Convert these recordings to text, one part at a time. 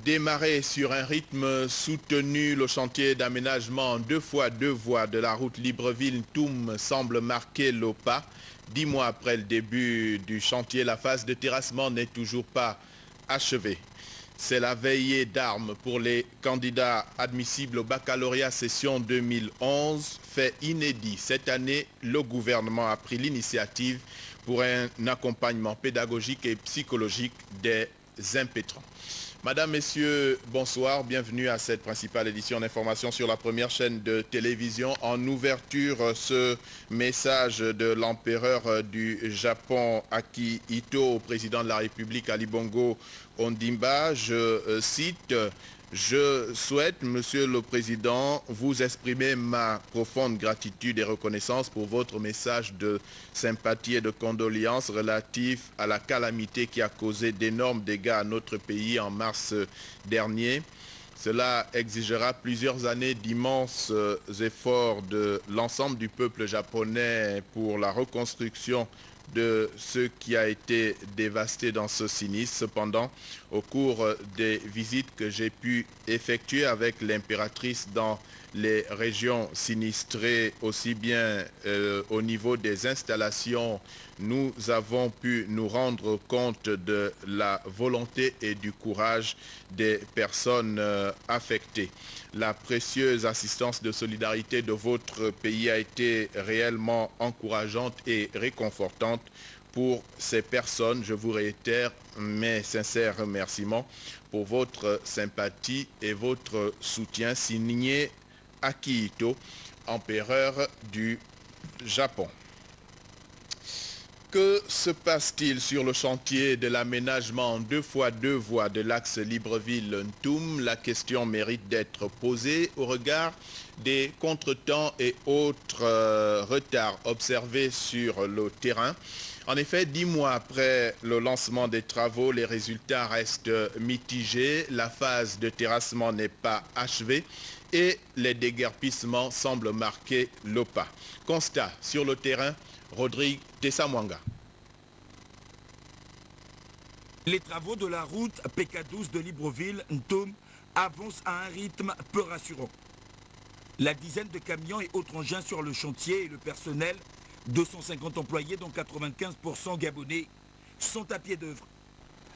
Démarrer sur un rythme soutenu, le chantier d'aménagement en 2x2 voies de la route Libreville-Ntoum semble marquer le pas. 10 mois après le début du chantier, la phase de terrassement n'est toujours pas achevée. C'est la veillée d'armes pour les candidats admissibles au baccalauréat session 2011, fait inédit. Cette année, le gouvernement a pris l'initiative pour un accompagnement pédagogique et psychologique des impétrants. Madame, Messieurs, bonsoir. Bienvenue à cette principale édition d'information sur la première chaîne de télévision. En ouverture, ce message de l'empereur du Japon, Akihito, au président de la République, Ali Bongo Ondimba. Je cite: je souhaite, Monsieur le Président, vous exprimer ma profonde gratitude et reconnaissance pour votre message de sympathie et de condoléances relatif à la calamité qui a causé d'énormes dégâts à notre pays en mars dernier. Cela exigera plusieurs années d'immenses efforts de l'ensemble du peuple japonais pour la reconstruction de ce qui a été dévasté dans ce sinistre. Cependant, au cours des visites que j'ai pu effectuer avec l'impératrice dans les régions sinistrées, aussi bien au niveau des installations, nous avons pu nous rendre compte de la volonté et du courage des personnes affectées. La précieuse assistance de solidarité de votre pays a été réellement encourageante et réconfortante pour ces personnes. Je vous réitère mes sincères remerciements pour votre sympathie et votre soutien. Signé Akihito, empereur du Japon. Que se passe-t-il sur le chantier de l'aménagement en 2x2 voies de l'axe Libreville-Ntoum? La question mérite d'être posée au regard des contretemps et autres retards observés sur le terrain. En effet, 10 mois après le lancement des travaux, les résultats restent mitigés. La phase de terrassement n'est pas achevée et les déguerpissements semblent marquer le pas. Constat sur le terrain, Rodrigue Tessamwanga. Les travaux de la route PK12 de Libreville-Ntoum avancent à un rythme peu rassurant. La dizaine de camions et autres engins sur le chantier et le personnel, 250 employés dont 95% gabonais, sont à pied d'œuvre.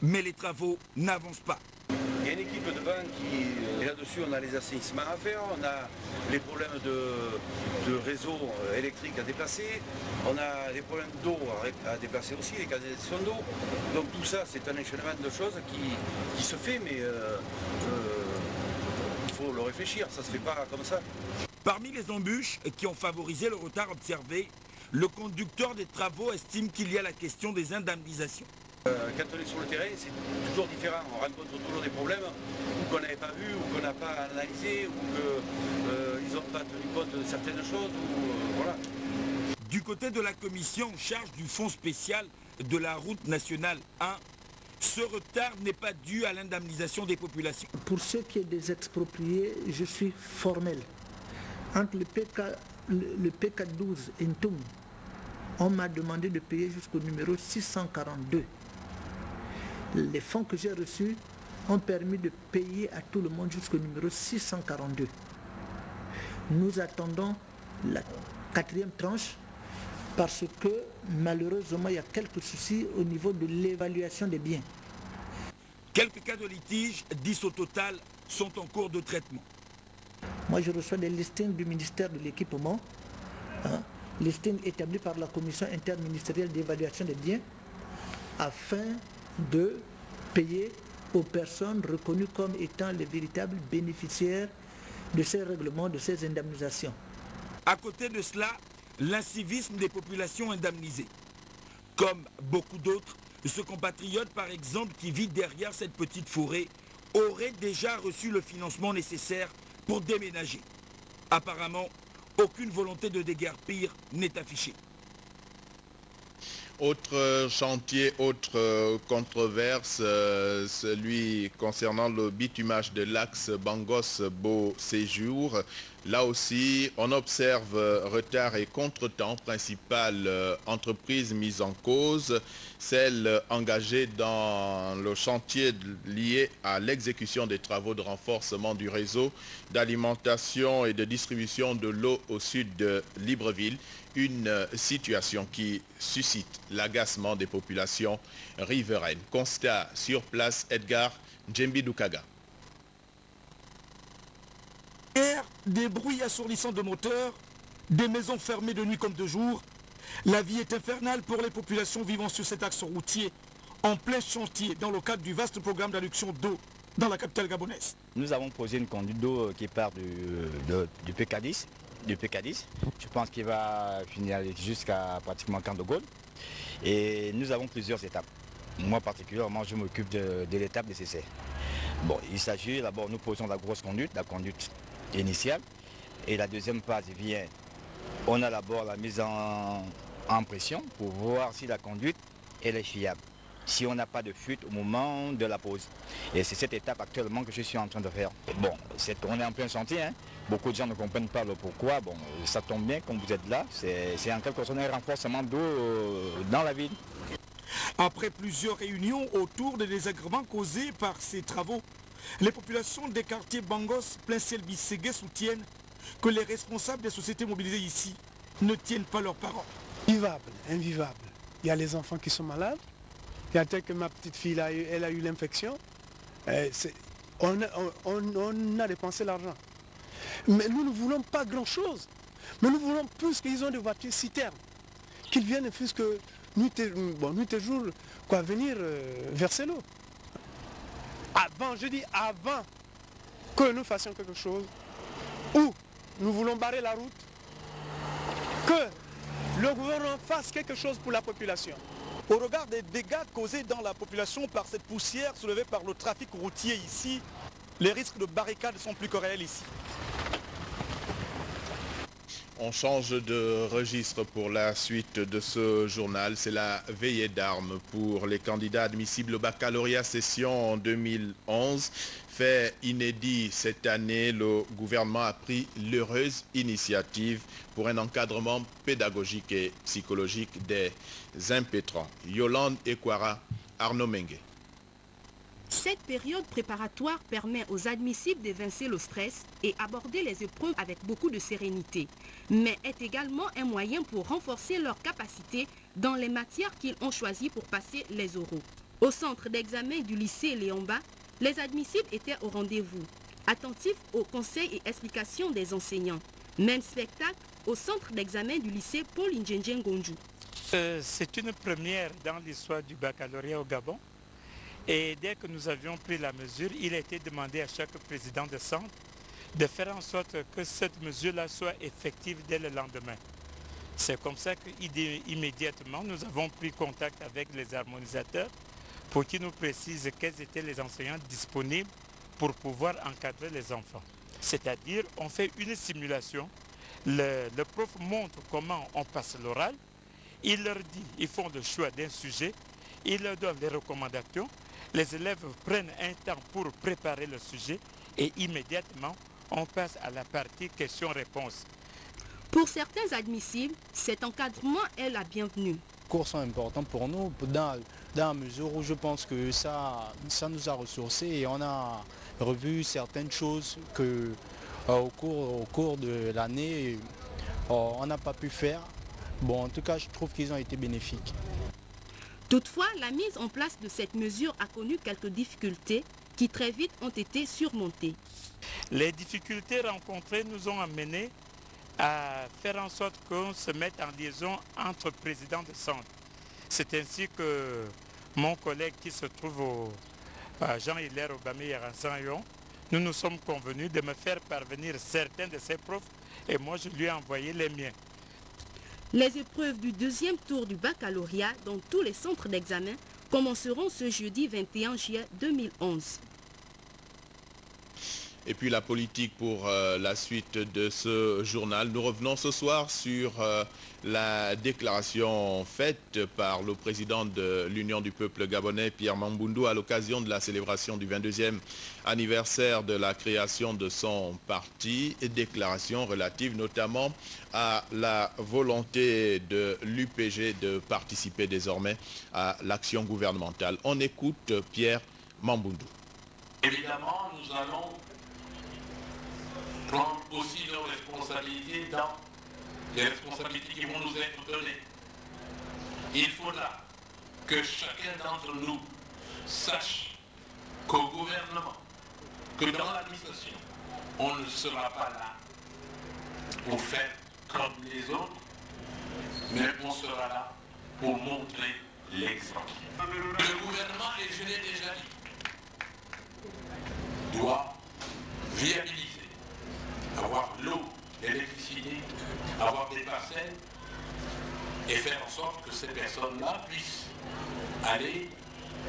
Mais les travaux n'avancent pas. Il y a une équipe de banque qui est là-dessus, on a les assainissements à faire, on a les problèmes de réseau électrique à déplacer, on a les problèmes d'eau à déplacer aussi, les canalisations d'eau. Donc tout ça, c'est un enchaînement de choses qui se fait, mais il faut le réfléchir, ça ne se fait pas comme ça. Parmi les embûches qui ont favorisé le retard observé, le conducteur des travaux estime qu'il y a la question des indemnisations. Quand on est sur le terrain, c'est toujours différent. On rencontre toujours des problèmes qu'on n'avait pas vus, ou qu'on n'a pas analysé, ou qu'ils n'ont pas tenu compte de certaines choses. Voilà. Du côté de la commission en charge du fonds spécial de la route nationale 1, ce retard n'est pas dû à l'indemnisation des populations. Pour ce qui est des expropriés, je suis formel. Entre le PK12 et Ntoum, on m'a demandé de payer jusqu'au numéro 642. Les fonds que j'ai reçus ont permis de payer à tout le monde jusqu'au numéro 642. Nous attendons la 4e tranche parce que malheureusement il y a quelques soucis au niveau de l'évaluation des biens. Quelques cas de litige, 10 au total, sont en cours de traitement. Moi je reçois des listings du ministère de l'équipement, listing établi par la commission interministérielle d'évaluation des biens afin de payer aux personnes reconnues comme étant les véritables bénéficiaires de ces règlements, de ces indemnisations. À côté de cela, l'incivisme des populations indemnisées. Comme beaucoup d'autres, ce compatriote par exemple qui vit derrière cette petite forêt aurait déjà reçu le financement nécessaire pour déménager. Apparemment, aucune volonté de déguerpir n'est affichée. Autre chantier, autre controverse, celui concernant le bitumage de l'axe Bangos-Beau Séjour. Là aussi, on observe retard et contretemps, principale entreprise mise en cause. celles engagées dans le chantier lié à l'exécution des travaux de renforcement du réseau d'alimentation et de distribution de l'eau au sud de Libreville, une situation qui suscite l'agacement des populations riveraines. Constat sur place, Edgar Djembi Doukaga. Des bruits assourdissants de moteurs, des maisons fermées de nuit comme de jour. La vie est infernale pour les populations vivant sur cet axe routier, en plein chantier, dans le cadre du vaste programme d'adduction d'eau dans la capitale gabonaise. Nous avons posé une conduite d'eau qui part du PK10. Je pense qu'il va finir jusqu'à pratiquement Camp de Gaulle. Et nous avons plusieurs étapes. Moi particulièrement, je m'occupe de l'étape nécessaire. Bon, il s'agit d'abord, nous posons la grosse conduite, la conduite initiale. Et la deuxième phase vient, on a d'abord la mise en pression pour voir si la conduite elle est fiable. Si on n'a pas de fuite au moment de la pause. Et c'est cette étape actuellement que je suis en train de faire. Bon, on est en plein chantier, hein. Beaucoup de gens ne comprennent pas le pourquoi. Bon, ça tombe bien comme vous êtes là. C'est en quelque sorte un renforcement d'eau dans la ville. Après plusieurs réunions autour des désagréments causés par ces travaux, les populations des quartiers Bangos, Plein-Ciel-Bisségué soutiennent que les responsables des sociétés mobilisées ici ne tiennent pas leurs paroles. Vivable, invivable. Il y a les enfants qui sont malades. Il y a tel que ma petite fille, là, elle a eu l'infection. On a dépensé l'argent. Mais nous ne voulons pas grand-chose. Mais nous voulons plus qu'ils ont des voitures citernes. Qu'ils viennent puisque nous toujours venir verser l'eau. Avant, je dis avant que nous fassions quelque chose, ou nous voulons barrer la route, que le gouvernement fasse quelque chose pour la population. Au regard des dégâts causés dans la population par cette poussière soulevée par le trafic routier ici, les risques de barricades sont plus que réels ici. On change de registre pour la suite de ce journal. C'est la veillée d'armes pour les candidats admissibles au baccalauréat session en 2011. Fait inédit cette année, le gouvernement a pris l'heureuse initiative pour un encadrement pédagogique et psychologique des impétrants. Yolande Ekwara, Arnaud Mengue. Cette période préparatoire permet aux admissibles d'évincer le stress et aborder les épreuves avec beaucoup de sérénité, mais est également un moyen pour renforcer leurs capacités dans les matières qu'ils ont choisies pour passer les oraux. Au centre d'examen du lycée Léomba, les admissibles étaient au rendez-vous, attentifs aux conseils et explications des enseignants. Même spectacle au centre d'examen du lycée Paul Ndjenjen Gonjou. C'est une première dans l'histoire du baccalauréat au Gabon. Et dès que nous avions pris la mesure, il a été demandé à chaque président de centre de faire en sorte que cette mesure-là soit effective dès le lendemain. C'est comme ça qu'immédiatement, nous avons pris contact avec les harmonisateurs pour qu'ils nous précisent quels étaient les enseignants disponibles pour pouvoir encadrer les enfants. C'est-à-dire, on fait une simulation, le prof montre comment on passe l'oral, il leur dit, ils font le choix d'un sujet, il leur donne les recommandations, les élèves prennent un temps pour préparer le sujet et immédiatement, on passe à la partie questions-réponses. Pour certains admissibles, cet encadrement est la bienvenue. Les cours sont importants pour nous dans la mesure où je pense que ça nous a ressourcés et on a revu certaines choses que au cours de l'année on n'a pas pu faire. Bon, en tout cas, je trouve qu'ils ont été bénéfiques. Toutefois, la mise en place de cette mesure a connu quelques difficultés qui très vite ont été surmontées. Les difficultés rencontrées nous ont amenés à faire en sorte qu'on se mette en liaison entre présidents de centre. C'est ainsi que mon collègue qui se trouve à Jean-Hilaire Aubameyang-Sanyon, nous nous sommes convenus de me faire parvenir certains de ses profs et moi je lui ai envoyé les miens. Les épreuves du deuxième tour du baccalauréat dans tous les centres d'examen commenceront ce jeudi 21 juillet 2011. Et puis la politique pour la suite de ce journal. Nous revenons ce soir sur la déclaration faite par le président de l'Union du peuple gabonais, Pierre Mamboundou, à l'occasion de la célébration du 22e anniversaire de la création de son parti, et déclaration relative notamment à la volonté de l'UPG de participer désormais à l'action gouvernementale. On écoute Pierre Mamboundou. Évidemment, nous allons prendre aussi nos responsabilités dans les responsabilités qui vont nous être données. Il faudra que chacun d'entre nous sache qu'au gouvernement, que dans l'administration, on ne sera pas là pour faire comme les autres, mais on sera là pour montrer l'exemple. Le gouvernement, et je l'ai déjà dit, doit viabiliser, avoir l'eau, l'électricité, avoir des parcelles et faire en sorte que ces personnes-là puissent aller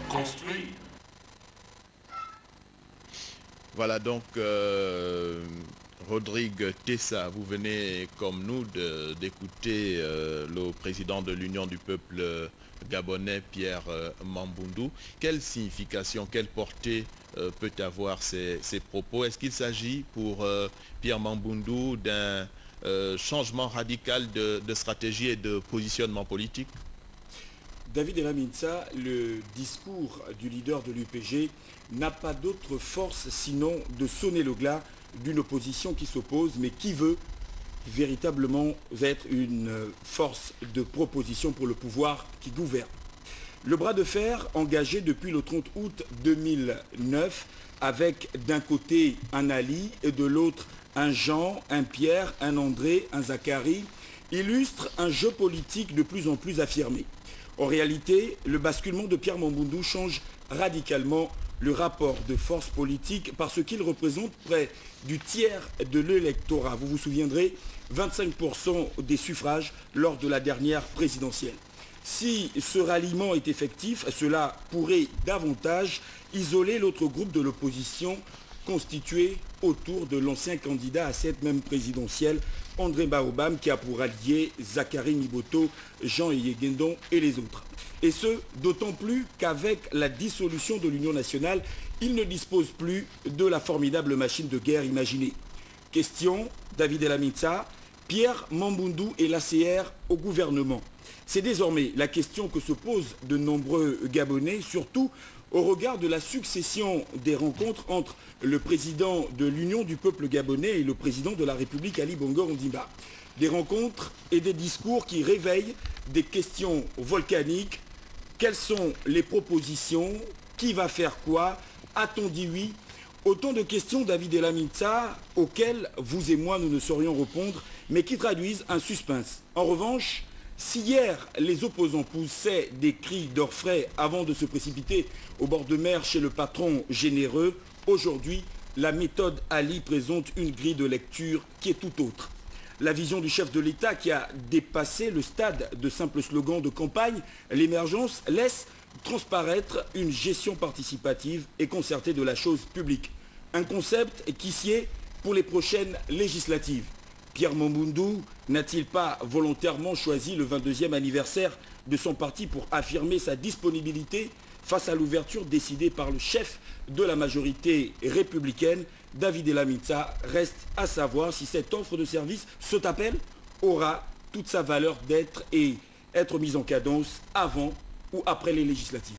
construire. Voilà donc Rodrigue Tessa, vous venez comme nous d'écouter le président de l'Union du peuple gabonais, Pierre Mamboundou. Quelle signification, quelle portée peut avoir ces propos? Est-ce qu'il s'agit pour Pierre Mamboundou d'un changement radical de stratégie et de positionnement politique? David Elamintsa, le discours du leader de l'UPG n'a pas d'autre force sinon de sonner le glas d'une opposition qui s'oppose, mais qui veut véritablement être une force de proposition pour le pouvoir qui gouverne. Le bras de fer engagé depuis le 30 août 2009 avec d'un côté un Ali et de l'autre un Jean, un Pierre, un André, un Zachary illustre un jeu politique de plus en plus affirmé. En réalité, le basculement de Pierre Mamboundou change radicalement le rapport de force politique parce qu'il représente près du tiers de l'électorat. Vous vous souviendrez, 25% des suffrages lors de la dernière présidentielle. Si ce ralliement est effectif, cela pourrait davantage isoler l'autre groupe de l'opposition constitué autour de l'ancien candidat à cette même présidentielle, André Baobam, qui a pour allié Zachary Niboto, Jean Yegendon et les autres. Et ce, d'autant plus qu'avec la dissolution de l'Union nationale, il ne dispose plus de la formidable machine de guerre imaginée. Question, David Elamintsa, Pierre Mamboundou et l'ACR au gouvernement. C'est désormais la question que se posent de nombreux Gabonais, surtout au regard de la succession des rencontres entre le président de l'Union du peuple gabonais et le président de la République Ali Bongo Ondimba. Des rencontres et des discours qui réveillent des questions volcaniques. Quelles sont les propositions? Qui va faire quoi? A-t-on dit oui? Autant de questions, David Elamintsa, auxquelles vous et moi nous ne saurions répondre, mais qui traduisent un suspense. En revanche, si hier les opposants poussaient des cris d'orfraie avant de se précipiter au bord de mer chez le patron généreux, aujourd'hui la méthode Ali présente une grille de lecture qui est tout autre. La vision du chef de l'État qui a dépassé le stade de simple slogan de campagne, l'émergence laisse transparaître une gestion participative et concertée de la chose publique. Un concept qui sied pour les prochaines législatives. Pierre Mamboundou n'a-t-il pas volontairement choisi le 22e anniversaire de son parti pour affirmer sa disponibilité face à l'ouverture décidée par le chef de la majorité républicaine? David Elamintsa, reste à savoir si cette offre de service, cet appel, aura toute sa valeur d'être et être mise en cadence avant ou après les législatives.